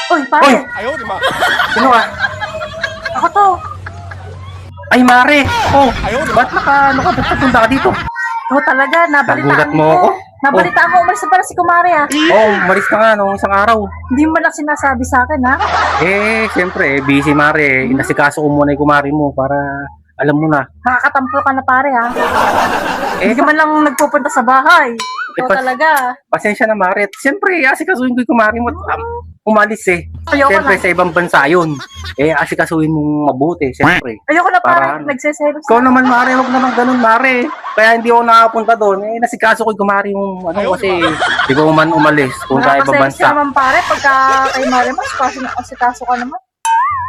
Uy, Uy! pare. Sino ka? Ako to. Ay, Mare! Oh, ba't ba't napunta ka dito? Ikaw talaga, Nagulat nabalitaan mo ko. ako? Nabalitaan ko, umalis na pala si Kumari ah. Oh, umalis ka nga nung isang araw. Hindi mo lang sinasabi sa akin ha. Siyempre, busy Mare. Inasikaso ko muna yung kumari mo para alam mo na. Nakakatampo ka na pare ha. Eh, Hindi ka man lang nagpupunta sa bahay. Ikaw pas- talaga. Pasensya na, Mare. Siyempre, asikasuhin ko yung kumari mo. Umalis eh. Ayoko Siyempre, na. sa ibang bansa yun. Asikasuhin mong mabuti, siyempre. Ayoko na pare, Para ano? nagseselos. Ikaw naman, Mare, huwag naman ganun, Mare. Kaya hindi ako nakapunta doon. Nasikaso ko yung kumari yung kasi di ko man umalis kung sa ibang Nakakaselos ka bansa. naman pare, pagka kay Mare mas kaso ka naman.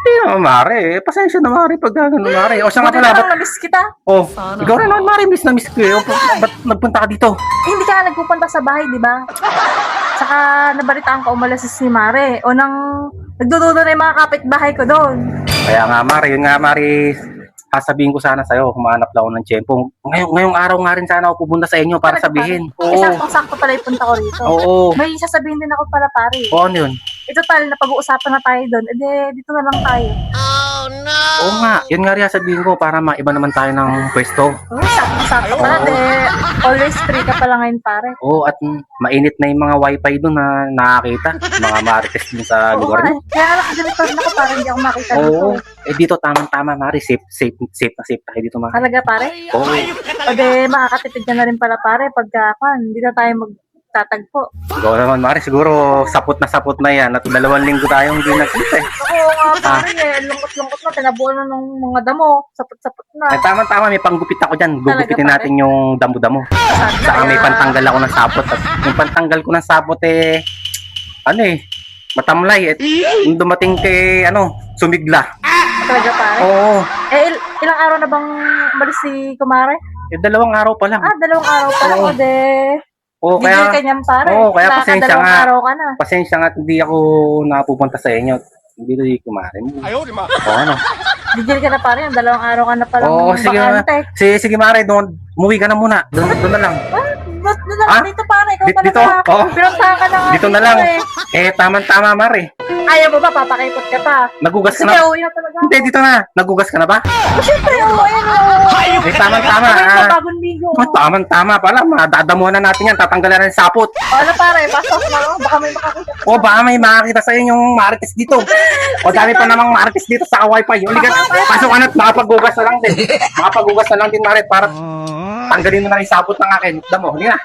Hindi naman, Mare. Pasensya na, Mare, pag ganun, Mare. O siya nga Buti pala, na ba't lang na-miss kita. oh, ikaw rin naman, Mare, miss na miss ko eh. Ba't nagpunta ka dito? Hindi ka nagpupunta sa bahay, di ba? Saka nabalitaan ko umalis si Mare. O nang nagdududo na yung mga kapitbahay ko doon. Kaya nga, Mare, yun nga, Mare, sasabihin ko sana sa'yo, humanap lang ako ng tiyempo. Ngayong araw nga rin sana ako pupunta sa inyo para Talaga, sabihin. pare? Oo, Saktong-sakto pala yung punta ko rito. oo. May sasabihin din ako pala pare. Oo, ano yun? Ito tal, napag-uusapan na tayo doon. Dito na lang tayo. Oo nga, yun nga rin sabihin ko para maiba naman tayo ng pwesto. Oh, saktong-sakto pala. Always free ka pala ngayon pare. Oo, at mainit na yung mga wifi doon na nakakita. Mga marites din sa Oo lugar nga, mo. kaya lang ganito rin ako para hindi ako makita dito. Oo, dito tamang-tama, Mari. Safe na safe tayo dito, Mari. Talaga pare? Oo, O makakatipid ka na rin pala pare pagka hindi na tayo magtatagpo. ikaw naman, Mari. Siguro sapot na yan at 2 linggo tayong hindi nakita eh. Oo nga pare lungkot-lungkot na. Tinabuan na ng mga damo. Sapot-sapot na. Ay, tama-tama, may panggupit ako dyan. Gugupitin Talaga, natin yung damo-damo. Sana Saka may kaya- pantanggal ako ng sapot. At yung pantanggal ko ng sapot matamlay. At yung dumating kay, sumigla. Talaga pare? Oo. Ilang araw na bang umalis si Kumare? 2 araw pa lang. 2 araw pa lang. Oo. O de, Oo, gigil ka niyan pare. Oo, kaya pasensya Nakakadalawang nga. araw ka na. Pasensya nga at hindi ako napupunta sa inyo. Hindi ko kumari mo. Oo, ano? Gigil ka na pare. 2 araw ka na palang Oo, sige, bakante. sige, Mare, doon, umuwi ka na muna. Doon na lang. Ba't na lang Ah? dito pare? Ikaw Dito? talaga. Oo. Pinuntahan ka na nga Dito na lang. eh. Tama-tama, Mare. Ayaw mo ba? Papakipot ka pa. Nagugas ka Sige, na. uwi na talaga. Hindi, dito na. Nagugas ka na ba? Siyempre, ayan o. Tama-tama. Bagong ligo. Tama-tama pala. Madadamuhan na natin yan. Tatanggalan na yung sapot. Ano pare, pasok na lang. Baka may makakita. O, baka may makakita sa yung marites dito. O, dami pa namang marites dito sa wifi. Uli ka, pasok ka na at makapaggugas na lang din. Makapaggugas na lang din, Mare, para tanggalin mo na yung sapot ng akin. Damo, hindi na.